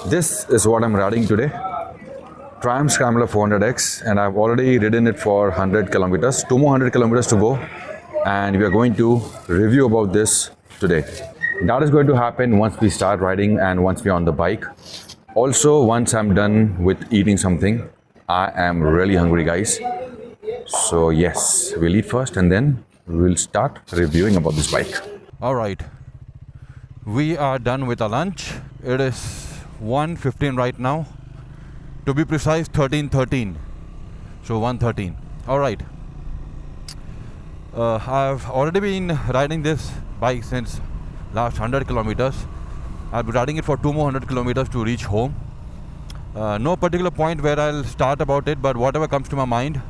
This is what I'm riding today. Triumph Scrambler 400X, and I've already ridden it for 100 kilometers. 2 more 100 kilometers to go, and we are going to review about this today. That is going to happen once we start riding and once we're on the bike. Also, once I'm done with eating something. I am really hungry, guys. So yes, we'll eat first and then we'll start reviewing about this bike. All right, we are done with our lunch. It is 1:15 right now. To be precise, 13:13. So 1:13. All right. I've already been riding this bike since last 100 kilometers. I'll be riding it for 2 more 100 kilometers to reach home. No particular point where I'll start about it, but whatever comes to my mind,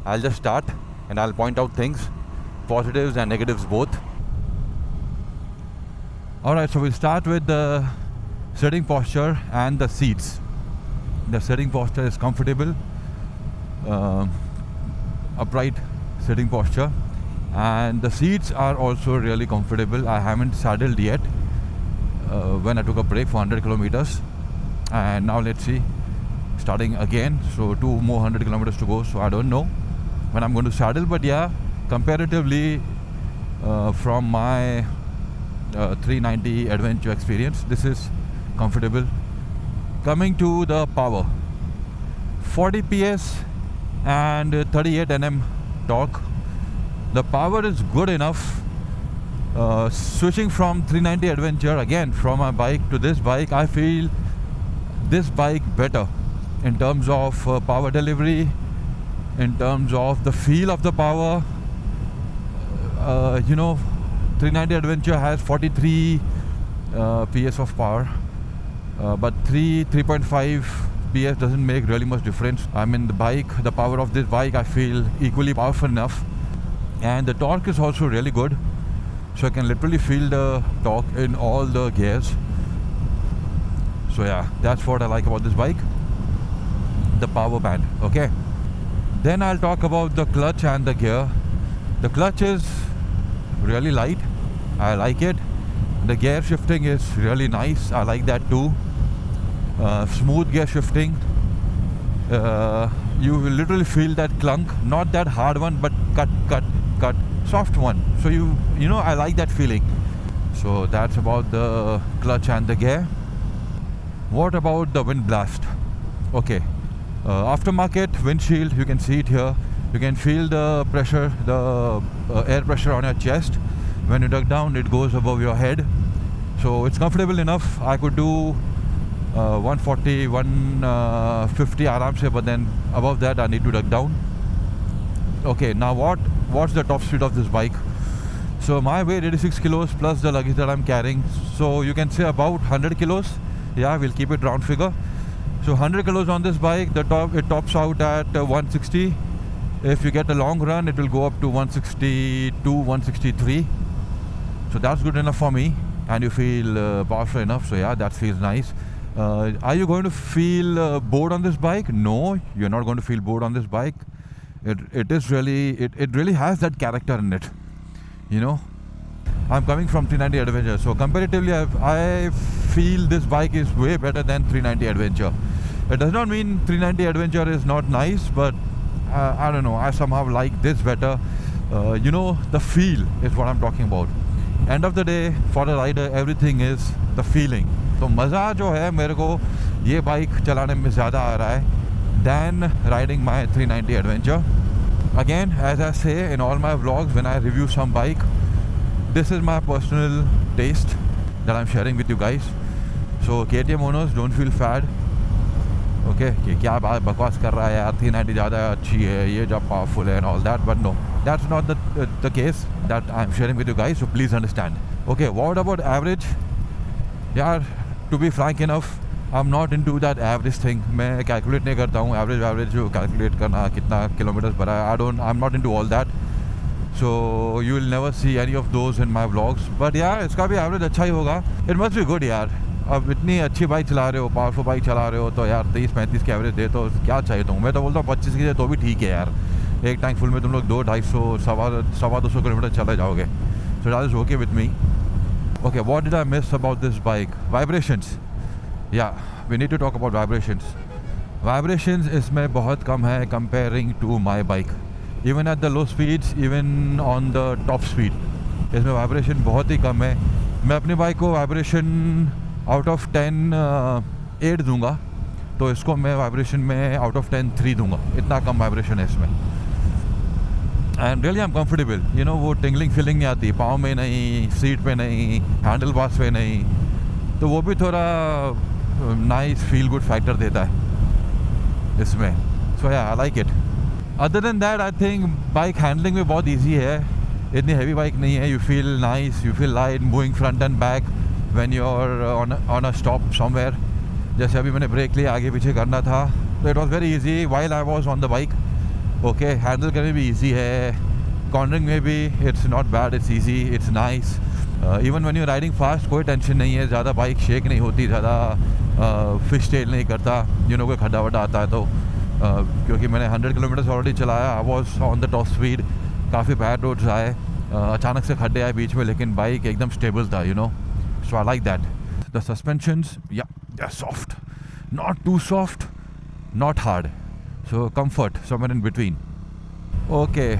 I'll just start and I'll point out things, positives and negatives both. Alright, so we'll start with the sitting posture and the seats. The sitting posture is comfortable, upright sitting posture, and the seats are also really comfortable. I haven't saddled yet when I took a break for 100 kilometers, and now let's see, starting again. So 2 more 100 kilometers to go, so I don't know when I'm going to saddle, but yeah, comparatively from my 390 adventure experience, this is comfortable. Coming to the power, 40 PS and 38 Nm torque. The power is good enough. Switching from 390 adventure again from my bike to this bike, I feel this bike better in terms of power delivery, in terms of the feel of the power. 390 adventure has 43 PS of power, but 3.5 PS doesn't make really much difference. I mean, the power of this bike, I feel equally powerful enough, and the torque is also really good. So I can literally feel the torque in all the gears. So yeah, that's what I like about this bike, the power band. Okay, then I'll talk about the clutch and the gear. The clutch is really light, I like it. The gear shifting is really nice, I like that too. Smooth gear shifting. You will literally feel that clunk, not that hard one, but cut, soft one. So you know, I like that feeling. So that's about the clutch and the gear. What about the wind blast? Okay, aftermarket windshield, you can see it here. You can feel the pressure, the air pressure on your chest. When you duck down, it goes above your head. So it's comfortable enough. I could do 140, 150 aram se, but then above that I need to duck down. Okay, now what's the top speed of this bike? So my weight 86 kilos plus the luggage that I'm carrying. So you can say about 100 kilos. Yeah, we'll keep it round figure. So 100 kilos on this bike, it tops out at 160. If you get a long run, it will go up to 162, 163. So that's good enough for me, and you feel powerful enough. So yeah, that feels nice. Are you going to feel bored on this bike? No, you're not going to feel bored on this bike. It really has that character in it. You know, I'm coming from 390 Adventure, so comparatively I feel this bike is way better than 390 Adventure. It does not mean 390 Adventure is not nice, but I don't know, I somehow like this better. The feel is what I'm talking about. End of the day, for a rider, everything is the feeling. तो मज़ा जो है मेरे को ये bike चलाने में ज़्यादा आ रहा है than riding my 390 Adventure. Again, as I say in all my vlogs when I review some bike, this is my personal taste that I'm sharing with you guys. So KTM owners, don't feel bad. Okay, कि क्या बकवास कर रहा है यार, 390 ज़्यादा अच्छी है, ये जब powerful है and all that, but no, that's not the case that I'm sharing with you guys, so please understand. Okay, what about average? यार, to be frank enough, I'm not into that average thing. मैं calculate नहीं करता हूँ average जो calculate करना कितना kilometers भरा है. I'm not into all that. So you will never see any of those in my vlogs. But yeah, इसका भी average अच्छा ही होगा. It must be good यार. अब इतनी अच्छी बाइक चला रहे हो, पावरफुल बाइक चला रहे हो, तो यार 23-35 की एवरेज दे तो क्या चाहिए तुम? मैं तो बोलता हूँ 25 की दे तो भी ठीक है यार. एक टैंक फुल में तुम लोग 200-250 200 किलोमीटर चले जाओगे. So that is okay with me. Okay, what did I miss about this bike? Vibrations. Yeah we need to talk about vibrations इसमें बहुत कम है comparing to my bike. Even at the low speeds, even on the top speed, इसमें vibration बहुत ही कम है. मैं अपनी बाइक को वाइब्रेशन आउट ऑफ 10 8 दूंगा, तो इसको मैं वाइब्रेशन में आउट ऑफ 10 3 दूंगा. इतना कम वाइब्रेशन है इसमें. And really I am comfortable. You know, वो टिंगलिंग फीलिंग नहीं आती पाँव में, नहीं सीट पे, नहीं हैंडल बार्स पे, नहीं. तो वो भी थोड़ा नाइस फील गुड फैक्टर देता है इसमें. So yeah, I like it. Other than that I think bike handling में बहुत ईजी है. इतनी हैवी बाइक नहीं है. You feel nice, you feel light moving front and back when you are on a stop somewhere. जैसे अभी मैंने break लिया, आगे पीछे करना था, तो it was very easy while I was on the bike. Okay, handle करने भी ईजी है. कॉर्नरिंग में भी it's not bad, it's easy, it's nice. Even when you riding fast कोई टेंशन नहीं है. ज़्यादा बाइक शेक नहीं होती, ज़्यादा फिश टेल नहीं करता. यू नो, कोई खड्डा वड्डा आता है तो क्योंकि मैंने 100 किलोमीटर ऑलरेडी चलाया. I was on the top speed. काफ़ी बैड रोड्स आए, अचानक से खड्डे आए बीच में, लेकिन बाइक एकदम स्टेबल था. You know, so I like that. The suspensions, या, they are soft, not too soft, not hard, so comfort somewhere in between. Okay,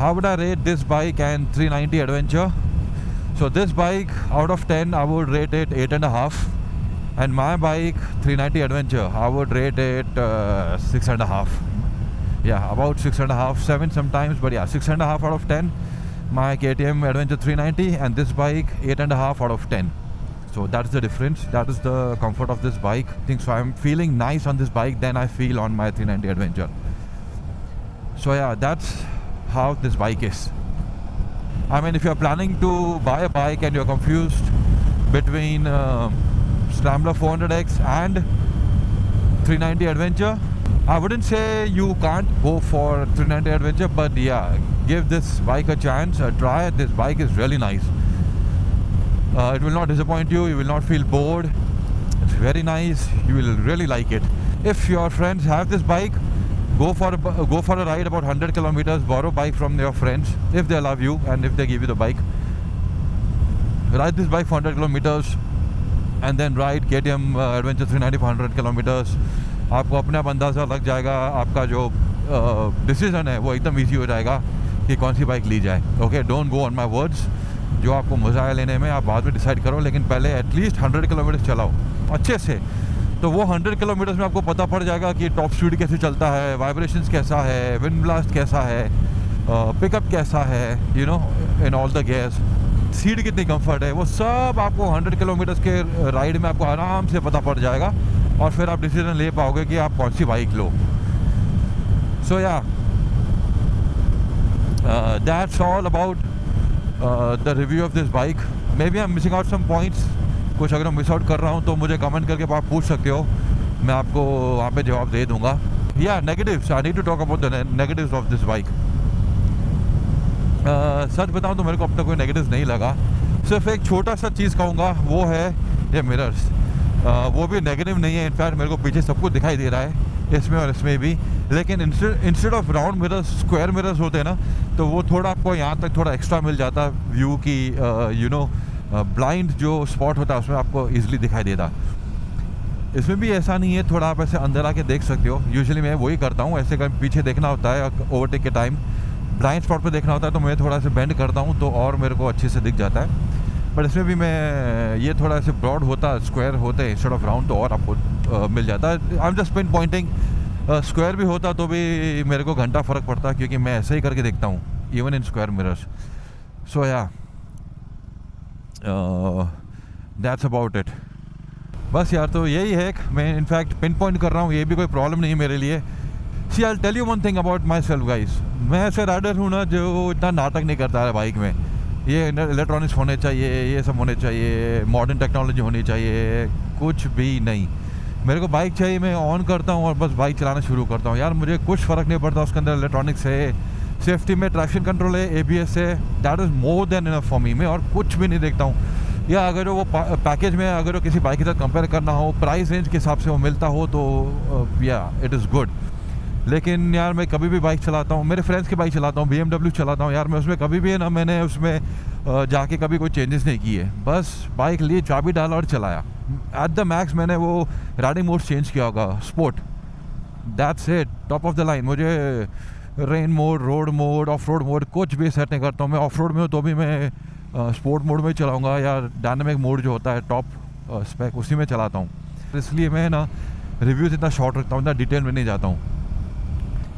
how would I rate this bike and 390 Adventure? So this bike out of 10 I would rate it 8.5, and my bike 390 Adventure I would rate it 6.5. Yeah, about 6.5, 7 sometimes, but yeah, 6.5 out of 10. My KTM Adventure 390, and this bike 8.5 out of 10. So that's the difference. That is the comfort of this bike. I think so. I'm feeling nice on this bike than I feel on my 390 Adventure. So yeah, that's how this bike is. I mean, if you're planning to buy a bike and you're confused between Scrambler 400X and 390 Adventure, I wouldn't say you can't go for 390 Adventure, but yeah, give this bike a chance, a try. This bike is really nice. It will not disappoint you. You will not feel bored. It's very nice. You will really like it. If your friends have this bike, go for a ride about 100 kilometers. Borrow bike from your friends if they love you and if they give you the bike. Ride this bike for 100 kilometers and then ride KTM Adventure 390 for 100 kilometers. आपको अपने आप अंदाज़ा लग जाएगा. आपका जो decision है वो एकदम ईजी हो जाएगा कि कौन सी बाइक ली जाए. Okay, don't go on my words. जो आपको मज़ा आया लेने में आप बाद में डिसाइड करो, लेकिन पहले एटलीस्ट 100 किलोमीटर चलाओ अच्छे से. तो वो 100 किलोमीटर्स में आपको पता पड़ जाएगा कि टॉप स्पीड कैसे चलता है, वाइब्रेशंस कैसा है, विंड ब्लास्ट कैसा है, पिकअप कैसा है, you know, in all the gears, seat कितनी कंफर्ट है. वो सब आपको 100 किलोमीटर्स के राइड में आपको आराम से पता पड़ जाएगा, और फिर आप डिसीजन ले पाओगे कि आप कौन सी बाइक लो. सो या, that's all about the review of this bike. Maybe I'm missing out some points. कुछ अगर मैं मिस आउट कर रहा हूँ तो मुझे कमेंट करके आप पूछ सकते हो, मैं आपको वहाँ पे जवाब दे दूँगा. या negatives, I need to talk about the negatives of this bike. सच बताऊँ तो मेरे को अब तक कोई नेगेटिव्स नहीं लगा. सिर्फ एक छोटा सा चीज़ कहूँगा, वो है ये मिरर्स. वो भी नेगेटिव नहीं है. इनफैक्ट मेरे को पीछे सब कुछ दिखाई दे रहा है इसमें और इसमें भी, लेकिन instead of round mirrors square mirrors होते हैं ना, तो वो थोड़ा आपको यहाँ तक थोड़ा एक्स्ट्रा मिल जाता व्यू की. यू नो, ब्लाइंड जो स्पॉट होता है उसमें आपको ईजिली दिखाई देता. इसमें भी ऐसा नहीं है, थोड़ा आप ऐसे अंदर आके देख सकते हो. यूजुअली मैं वही करता हूँ, ऐसे कहीं पीछे देखना होता है ओवरटेक के टाइम, ब्लाइंड स्पॉट पे देखना होता है, तो मैं थोड़ा सा बेंड करता हूँ तो और मेरे को अच्छे से दिख जाता है. बट इसमें भी मैं ये थोड़ा ऐसे ब्रॉड होता, स्क्वायर होते इंस्टेड ऑफ राउंड, तो और आपको मिल जाता है. I am just pinpointing. Square भी होता तो भी मेरे को घंटा फ़र्क पड़ता, क्योंकि मैं ऐसे ही करके देखता हूँ इवन इन स्क्वायर मिरर्स. सो या, दैट्स अबाउट इट. बस यार, तो यही है. मैं इनफैक्ट पिन पॉइंट कर रहा हूँ, ये भी कोई प्रॉब्लम नहीं है मेरे लिए. See, I tell you one thing about myself guys. मैं ऐसे राइडर हूँ ना जो इतना नाटक नहीं करता है बाइक में. ये इलेक्ट्रॉनिक्स होने चाहिए, ये सब होने चाहिए, मॉडर्न टेक्नोलॉजी होनी चाहिए, कुछ भी नहीं. मेरे को बाइक चाहिए, मैं ऑन करता हूँ और बस बाइक चलाना शुरू करता हूँ. यार मुझे कुछ फ़र्क नहीं पड़ता उसके अंदर इलेक्ट्रॉनिक्स है, सेफ्टी में ट्रैक्शन कंट्रोल है, ABS है. That is more than enough for me. मैं और कुछ भी नहीं देखता हूँ. या अगर वो पैकेज में अगर वो किसी बाइक के साथ कंपेयर करना हो, प्राइस रेंज के हिसाब से वो मिलता हो, तो या इट इज़ गुड. लेकिन यार मैं कभी भी बाइक चलाता हूँ, मेरे फ्रेंड्स की बाइक चलाता हूँ, BMW चलाता हूँ यार, मैं उसमें कभी भी ना मैंने उसमें जाके कभी कोई चेंजेस नहीं किए, बस बाइक ली, चाबी डाला और चलाया। एट द मैक्स मैंने वो राइडिंग मोड चेंज किया होगा, sport, that's it, top of the line. मुझे rain mode, road mode, off road mode कुछ भी सेट नहीं करता हूँ मैं। ऑफ रोड में हूँ तो भी मैं स्पोर्ट मोड में ही चलाऊँगा या डायनामिक मोड जो होता है टॉप स्पेक, उसी में चलाता हूँ। इसलिए मैं ना रिव्यूज़ इतना शॉर्ट रखता हूँ, इतना डिटेल में नहीं जाता हूँ।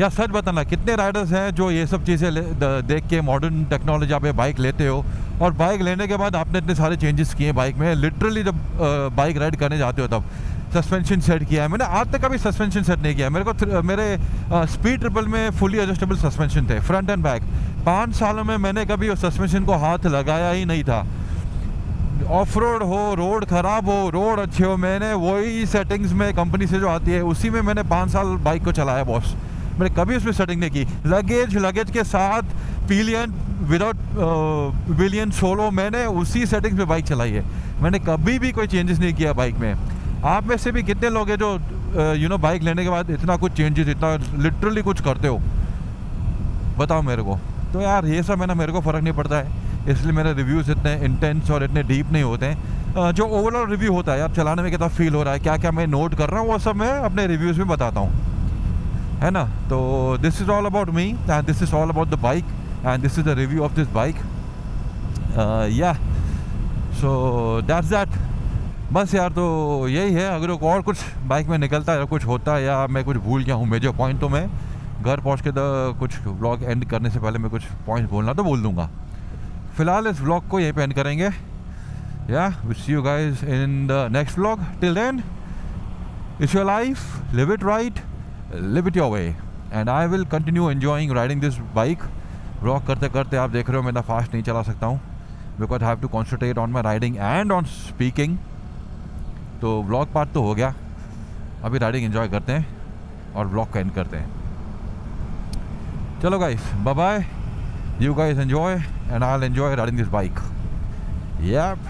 या सच बताना, कितने राइडर्स हैं जो ये सब चीज़ें देख के मॉडर्न टेक्नोलॉजी आप बाइक लेते हो और बाइक लेने के बाद आपने इतने सारे चेंजेस किए बाइक में, लिटरली जब बाइक राइड करने जाते हो तब सस्पेंशन सेट किया है मैंने। आज तक कभी सस्पेंशन सेट नहीं किया मेरे को। मेरे स्पीड ट्रिपल में फुली एडजस्टेबल सस्पेंशन थे, फ्रंट एंड बैक। 5 सालों में मैंने कभी उस सस्पेंशन को हाथ लगाया ही नहीं था। ऑफ रोड हो, रोड ख़राब हो, रोड अच्छे हो, मैंने वही सेटिंग्स में कंपनी से जो आती है उसी में मैंने 5 साल बाइक को चलाया बॉस। मैंने कभी उसमें सेटिंग नहीं की। लगेज के साथ पिलियन, विदाउट विलियन सोलो, मैंने उसी सेटिंग्स में बाइक चलाई है। मैंने कभी भी कोई चेंजेस नहीं किया बाइक में। आप में से भी कितने लोग हैं जो बाइक लेने के बाद इतना कुछ चेंजेस, इतना लिटरली कुछ करते हो, बताओ मेरे को। तो यार ये सब है ना, मेरे को फ़र्क नहीं पड़ता है, इसलिए मेरे रिव्यूज़ इतने इंटेंस और इतने डीप नहीं होते हैं। जो ओवरऑल रिव्यू होता है यार, चलाने में कितना फील हो रहा है, क्या क्या मैं नोट कर रहा हूँ, वो सब मैं अपने रिव्यूज़ में बताता हूँ, है ना। तो this is all about me and this is all about the bike and this is the review of this bike. या सो दैट्स दैट। बस यार, तो यही है। अगर और कुछ बाइक में निकलता है, कुछ होता है या मैं कुछ भूल गया हूँ मेजर पॉइंट, तो मैं घर पहुँच के कुछ व्लॉग एंड करने से पहले मैं कुछ पॉइंट बोलना तो बोल दूँगा। फ़िलहाल इस व्लॉग को यहीं पे एंड करेंगे। Yeah will see you guys in the next vlog. Till then, it's your life, live it right, live it your way, and I will continue enjoying riding this bike. Vlog करते करते आप देख रहे हो मैं इतना fast नहीं चला सकता हूँ, because I have to concentrate on my riding and on speaking. तो व्लॉग पार्ट तो हो गया, अभी राइडिंग एंजॉय करते हैं और व्लॉग का एंड करते हैं। चलो guys, bye bye, you guys enjoy and I'll enjoy riding this bike. Yep.